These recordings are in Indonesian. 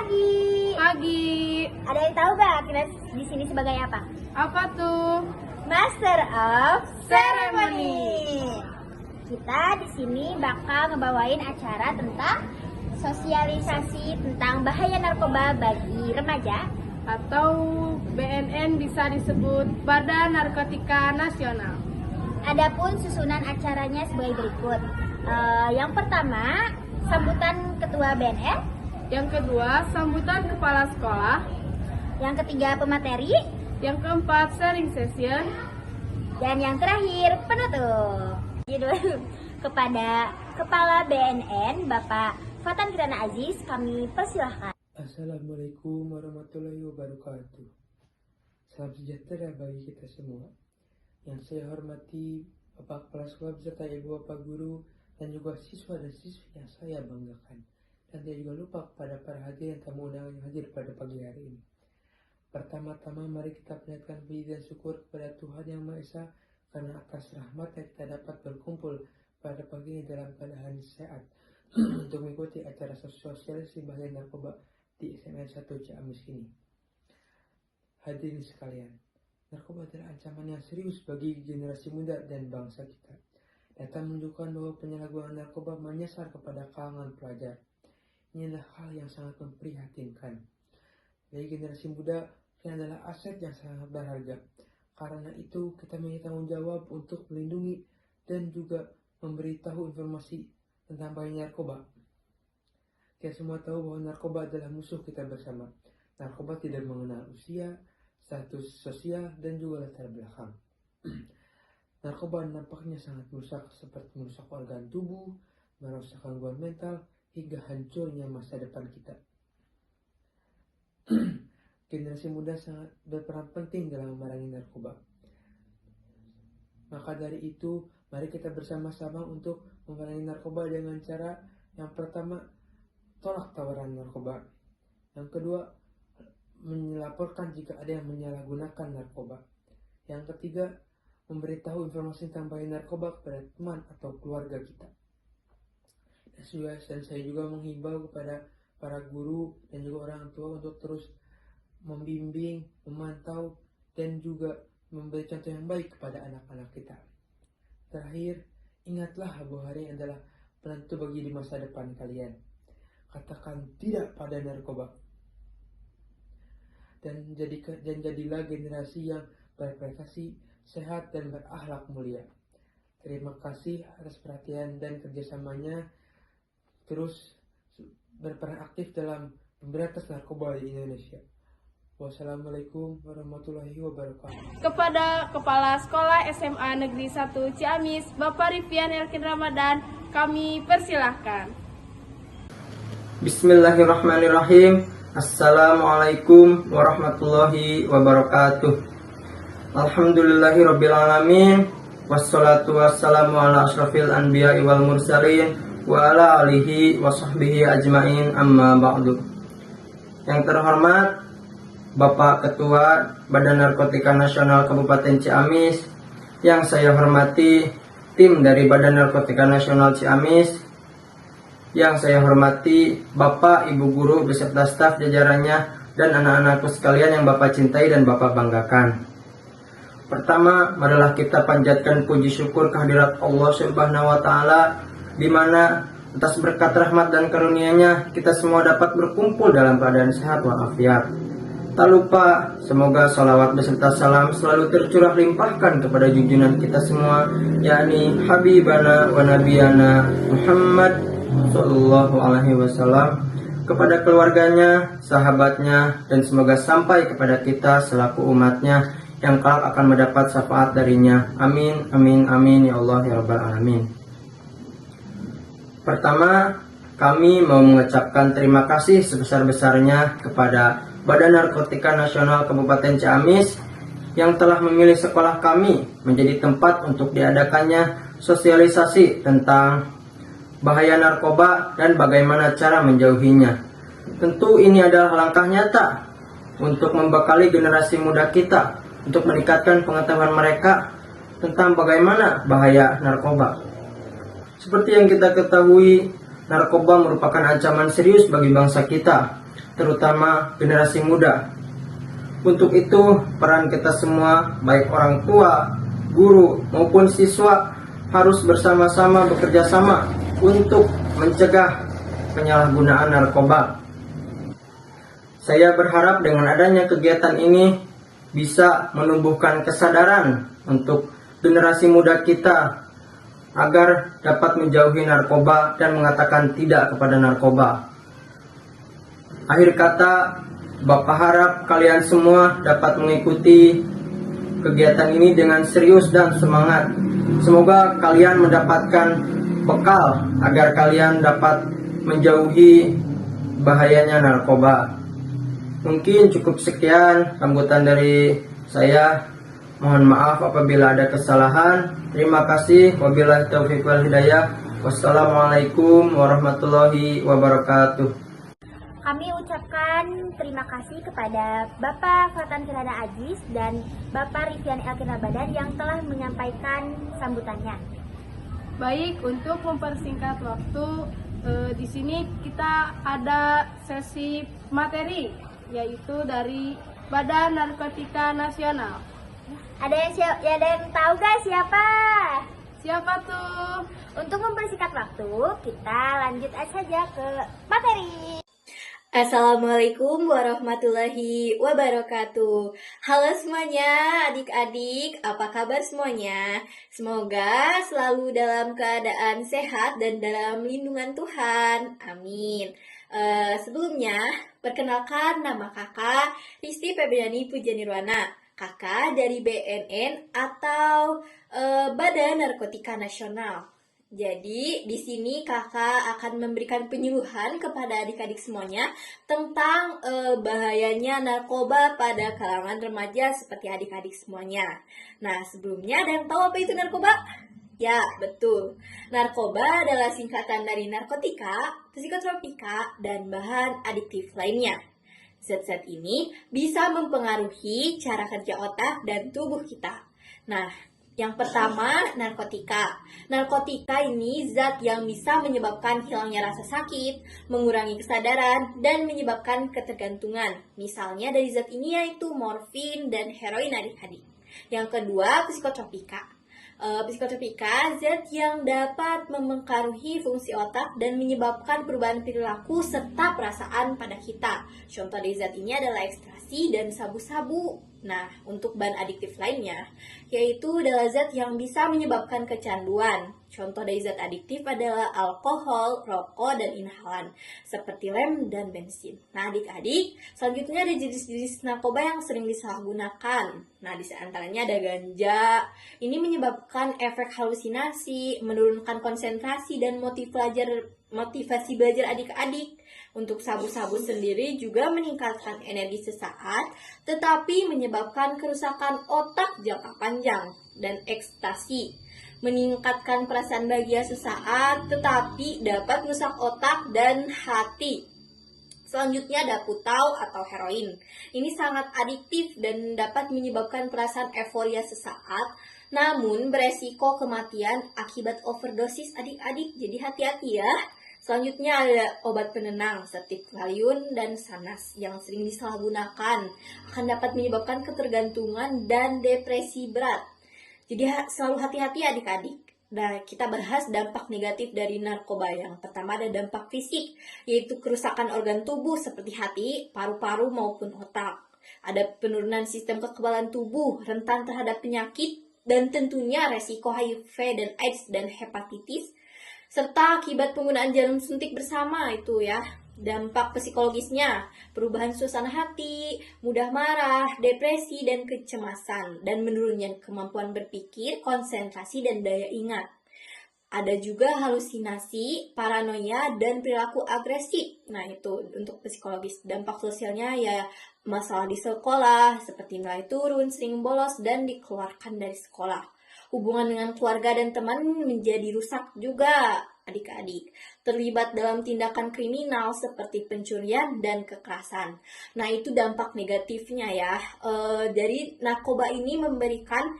Pagi. Pagi. Ada yang tahu gak kita di sini sebagai apa? Apa tuh? Master of Ceremony. Kita di sini bakal ngebawain acara tentang sosialisasi tentang bahaya narkoba bagi remaja. Atau BNN bisa disebut Badan Narkotika Nasional. Adapun susunan acaranya sebagai berikut. Yang pertama, sambutan Ketua BNN. Yang kedua, sambutan kepala sekolah. Yang ketiga, pemateri. Yang keempat, sharing session. Dan yang terakhir, penutup. Jadi kepada Kepala BNN, Bapak Fatan Kirana Aziz, kami persilahkan. Assalamualaikum warahmatullahi wabarakatuh. Salam sejahtera bagi kita semua. Yang saya hormati Bapak Kepala Sekolah beserta Ibu Bapak Guru dan juga siswa dan siswi yang saya banggakan. Dan tidak juga lupa kepada para hadirin tamu undangan yang hadir pada pagi hari ini. Pertama-tama mari kita panjatkan puji dan syukur kepada Tuhan Yang Maha Esa karena atas rahmat yang kita dapat berkumpul pada pagi ini dalam keadaan sehat untuk mengikuti acara sosialisasi bahaya narkoba di SMN 1 Ciamis ini. Hadirin sekalian, narkoba adalah ancaman yang serius bagi generasi muda dan bangsa kita. Data menunjukkan bahwa penyalahgunaan narkoba menyasar kepada kalangan pelajar. Ini adalah hal yang sangat memprihatinkan. Bagi generasi muda, ini adalah aset yang sangat berharga. Karena itu, kita memiliki tanggung jawab untuk melindungi dan juga memberitahu informasi tentang bahaya narkoba. Kita semua tahu bahwa narkoba adalah musuh kita bersama. Narkoba tidak mengenal usia, status sosial, dan juga latar belakang. Narkoba nampaknya sangat merusak seperti merusak organ tubuh, merusak gangguan mental, hingga hancurnya masa depan kita. Generasi muda sangat berperan penting dalam memerangi narkoba. Maka dari itu, mari kita bersama-sama untuk memerangi narkoba dengan cara yang pertama, tolak tawaran narkoba. Yang kedua, melaporkan jika ada yang menyalahgunakan narkoba. Yang ketiga, memberitahu informasi tentang bahaya narkoba kepada teman atau keluarga kita. Dan saya juga menghimbau kepada para guru dan juga orang tua untuk terus membimbing, memantau, dan juga memberi contoh yang baik kepada anak-anak kita. Terakhir, ingatlah bahwa hari adalah penentu bagi di masa depan kalian. Katakan tidak pada narkoba. Dan jadilah generasi yang berprestasi, sehat, dan berakhlak mulia. Terima kasih atas perhatian dan kerjasamanya. Terus berperan aktif dalam memberantas narkoba di Indonesia. Wassalamualaikum warahmatullahi wabarakatuh. Kepada Kepala Sekolah SMA Negeri 1 Ciamis, Bapak Rifian Elkin Ramadan, kami persilahkan. Bismillahirrahmanirrahim. Assalamualaikum warahmatullahi wabarakatuh. Alhamdulillahirrabbilalamin. Wassalatu wassalamu ala ashrafil anbiya'i wal mursalin wa ala alihi wa sahbihi ajmain, amma ba'du. Yang terhormat Bapak Ketua Badan Narkotika Nasional Kabupaten Ciamis, yang saya hormati tim dari Badan Narkotika Nasional Ciamis, yang saya hormati Bapak, Ibu Guru beserta staf jajarannya, dan anak-anakku sekalian yang Bapak cintai dan Bapak banggakan. Pertama, marilah kita panjatkan puji syukur kehadirat Allah Subhanahu wa Ta'ala, di mana atas berkat rahmat dan karunia-Nya kita semua dapat berkumpul dalam keadaan sehat walafiat. Tak lupa, semoga salawat beserta salam selalu tercurah limpahkan kepada junjungan kita semua, yakni Habibana wa Nabiyana Muhammad Sallallahu Alaihi Wasallam, kepada keluarganya, sahabatnya, dan semoga sampai kepada kita selaku umatnya yang kelak akan mendapat syafaat darinya. Amin, amin, amin, ya Allah, ya Rabbal Alamin. Pertama, kami mau mengucapkan terima kasih sebesar-besarnya kepada Badan Narkotika Nasional Kabupaten Ciamis yang telah memilih sekolah kami menjadi tempat untuk diadakannya sosialisasi tentang bahaya narkoba dan bagaimana cara menjauhinya. Tentu ini adalah langkah nyata untuk membekali generasi muda kita untuk meningkatkan pengetahuan mereka tentang bagaimana bahaya narkoba. Seperti yang kita ketahui, narkoba merupakan ancaman serius bagi bangsa kita. terutama generasi muda. Untuk itu, peran kita semua, baik orang tua, guru, maupun siswa, harus bersama-sama bekerja sama untuk mencegah penyalahgunaan narkoba. Saya berharap dengan adanya kegiatan ini bisa menumbuhkan kesadaran untuk generasi muda kita agar dapat menjauhi narkoba dan mengatakan tidak kepada narkoba. Akhir kata, Bapak harap kalian semua dapat mengikuti kegiatan ini dengan serius dan semangat. Semoga kalian mendapatkan bekal agar kalian dapat menjauhi bahayanya narkoba. Mungkin cukup sekian sambutan dari saya. Mohon maaf apabila ada kesalahan. Terima kasih. Wabillahi taufiq wal hidayah. Wassalamualaikum warahmatullahi wabarakatuh. Kami ucapkan terima kasih kepada Bapak Fatan Kirana Aziz dan Bapak Rifyan Elkin Ramadan yang telah menyampaikan sambutannya. Baik, untuk mempersingkat waktu, di sini kita ada sesi materi, yaitu dari Badan Narkotika Nasional. Ada yang tahu gak siapa? Siapa tuh? Untuk mempersingkat waktu, kita lanjut saja ke materi. Assalamualaikum warahmatullahi wabarakatuh. Halo semuanya, adik-adik, apa kabar semuanya? Semoga selalu dalam keadaan sehat dan dalam lindungan Tuhan. Amin. Sebelumnya, perkenalkan nama kakak Risti Febriani Pujanirwana, kakak dari BNN atau Badan Narkotika Nasional. Jadi, di sini kakak akan memberikan penyuluhan kepada adik-adik semuanya tentang bahayanya narkoba pada kalangan remaja seperti adik-adik semuanya. Nah, sebelumnya ada yang tahu apa itu narkoba? Ya, betul. Narkoba adalah singkatan dari narkotika, psikotropika, dan bahan adiktif lainnya. Zat-zat ini bisa mempengaruhi cara kerja otak dan tubuh kita. Nah, yang pertama, narkotika. Narkotika ini zat yang bisa menyebabkan hilangnya rasa sakit, mengurangi kesadaran, dan menyebabkan ketergantungan. Misalnya dari zat ini yaitu morfin dan heroin adik-adik. Yang kedua, psikotropika. Psikotropika, zat yang dapat mempengaruhi fungsi otak dan menyebabkan perubahan perilaku serta perasaan pada kita. Contoh dari zat ini adalah ekstasi dan sabu-sabu. Nah, untuk bahan adiktif lainnya, yaitu adalah zat yang bisa menyebabkan kecanduan. Contoh dari zat adiktif adalah alkohol, rokok, dan inhalan, seperti lem dan bensin. Nah, adik-adik, selanjutnya ada jenis-jenis narkoba yang sering disalahgunakan. Nah, di antaranya ada ganja. Ini menyebabkan efek halusinasi, menurunkan konsentrasi dan motivasi belajar adik-adik. Untuk sabu-sabu sendiri juga meningkatkan energi sesaat, tetapi menyebabkan kerusakan otak jangka panjang. Dan ekstasi meningkatkan perasaan bahagia sesaat, tetapi dapat merusak otak dan hati. Selanjutnya ada putau atau heroin. Ini sangat adiktif dan dapat menyebabkan perasaan euforia sesaat, namun beresiko kematian akibat overdosis adik-adik. Jadi hati-hati ya. Selanjutnya ada obat penenang seperti Valium dan Sanas yang sering disalahgunakan, akan dapat menyebabkan ketergantungan dan depresi berat. Jadi selalu hati-hati adik-adik. Nah, kita bahas dampak negatif dari narkoba. Yang pertama ada dampak fisik, yaitu kerusakan organ tubuh seperti hati, paru-paru maupun otak. Ada penurunan sistem kekebalan tubuh, rentan terhadap penyakit, dan tentunya resiko HIV dan AIDS dan hepatitis, serta akibat penggunaan jarum suntik bersama itu ya. Dampak psikologisnya, perubahan suasana hati, mudah marah, depresi, dan kecemasan, dan menurunnya kemampuan berpikir, konsentrasi, dan daya ingat. Ada juga halusinasi, paranoia, dan perilaku agresif. Nah, itu untuk psikologis. Dampak sosialnya ya masalah di sekolah, seperti nilai turun, sering bolos, dan dikeluarkan dari sekolah. Hubungan dengan keluarga dan teman menjadi rusak juga, adik-adik. Terlibat dalam tindakan kriminal seperti pencurian dan kekerasan. Nah, itu dampak negatifnya ya. Dari narkoba ini memberikan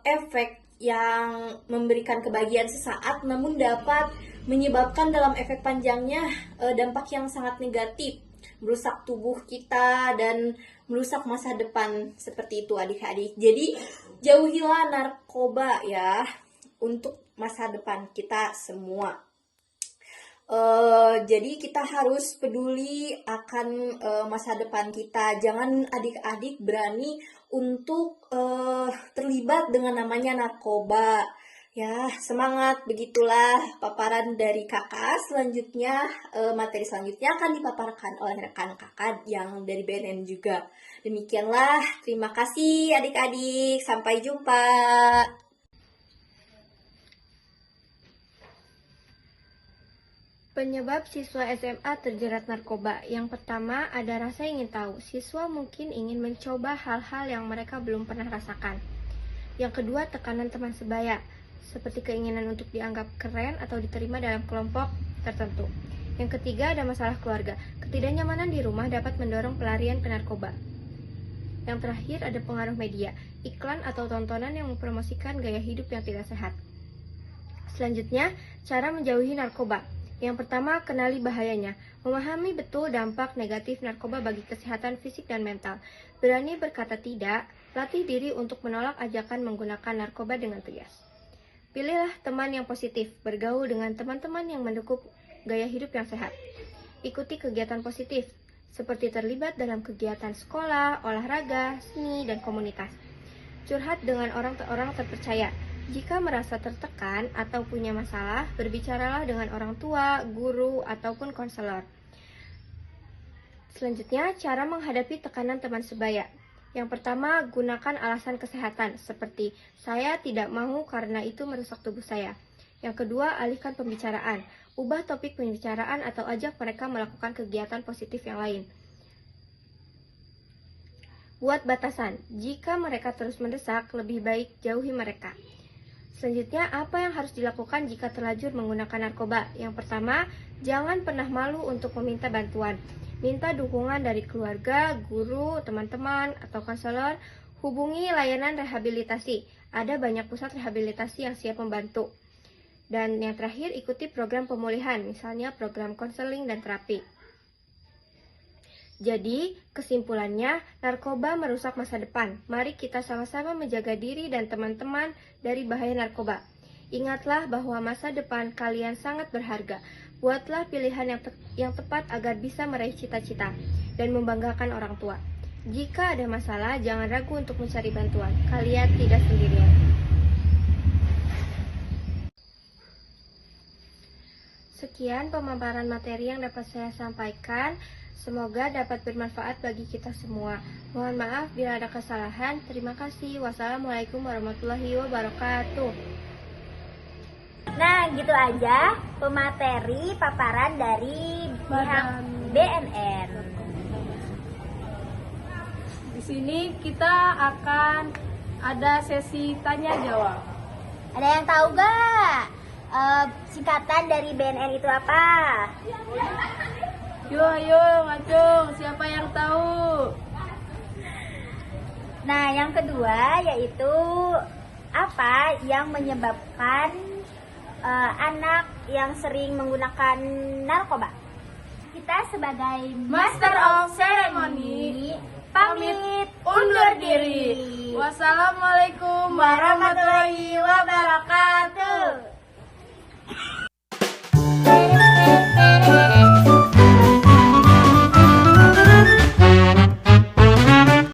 efek yang memberikan kebahagiaan sesaat, namun dapat menyebabkan dalam efek panjangnya dampak yang sangat negatif. merusak tubuh kita dan merusak masa depan seperti itu adik-adik. Jadi jauhilah narkoba ya untuk masa depan kita semua. Jadi kita harus peduli akan masa depan kita. Jangan adik-adik berani untuk terlibat dengan namanya narkoba. Ya, semangat, begitulah paparan dari kakak. Selanjutnya, materi selanjutnya akan dipaparkan oleh rekan kakak yang dari BNN juga. Demikianlah, terima kasih adik-adik. Sampai jumpa. Penyebab siswa SMA terjerat narkoba. Yang pertama, ada rasa ingin tahu. Siswa mungkin ingin mencoba hal-hal yang mereka belum pernah rasakan. Yang kedua, tekanan teman sebaya, seperti keinginan untuk dianggap keren atau diterima dalam kelompok tertentu. Yang ketiga, ada masalah keluarga. Ketidaknyamanan di rumah dapat mendorong pelarian ke narkoba. Yang terakhir, ada pengaruh media, iklan atau tontonan yang mempromosikan gaya hidup yang tidak sehat. Selanjutnya, cara menjauhi narkoba. Yang pertama, kenali bahayanya. Memahami betul dampak negatif narkoba bagi kesehatan fisik dan mental. Berani berkata tidak, latih diri untuk menolak ajakan menggunakan narkoba dengan tegas. Pilihlah teman yang positif, bergaul dengan teman-teman yang mendukung gaya hidup yang sehat. Ikuti kegiatan positif, seperti terlibat dalam kegiatan sekolah, olahraga, seni, dan komunitas. Curhat dengan orang-orang terpercaya. Jika merasa tertekan atau punya masalah, berbicaralah dengan orang tua, guru, ataupun konselor. Selanjutnya, cara menghadapi tekanan teman sebaya. Yang pertama, gunakan alasan kesehatan, seperti saya tidak mau karena itu merusak tubuh saya. Yang kedua, alihkan pembicaraan. Ubah topik pembicaraan atau ajak mereka melakukan kegiatan positif yang lain. Buat batasan. Jika mereka terus mendesak, lebih baik jauhi mereka. Selanjutnya, apa yang harus dilakukan jika terlanjur menggunakan narkoba? Yang pertama, jangan pernah malu untuk meminta bantuan. Minta dukungan dari keluarga, guru, teman-teman, atau konselor. Hubungi layanan rehabilitasi. Ada banyak pusat rehabilitasi yang siap membantu. Dan yang terakhir, ikuti program pemulihan, misalnya program konseling dan terapi. Jadi, kesimpulannya, narkoba merusak masa depan. Mari kita sama-sama menjaga diri dan teman-teman dari bahaya narkoba. Ingatlah bahwa masa depan kalian sangat berharga. Buatlah pilihan yang tepat agar bisa meraih cita-cita dan membanggakan orang tua. Jika ada masalah, jangan ragu untuk mencari bantuan. Kalian tidak sendirian. Sekian pemaparan materi yang dapat saya sampaikan. Semoga dapat bermanfaat bagi kita semua. Mohon maaf bila ada kesalahan. Terima kasih. Wassalamualaikum warahmatullahi wabarakatuh. Nah, gitu aja pemateri paparan dari pihak BNN. Di sini kita akan ada sesi tanya jawab. Ada yang tahu gak singkatan dari BNN itu apa? Yuk, ayo, ngacung. Siapa yang tahu? Nah, yang kedua yaitu apa yang menyebabkan anak yang sering menggunakan narkoba? Kita sebagai Master of Ceremony pamit undur diri. Wassalamualaikum warahmatullahi wabarakatuh.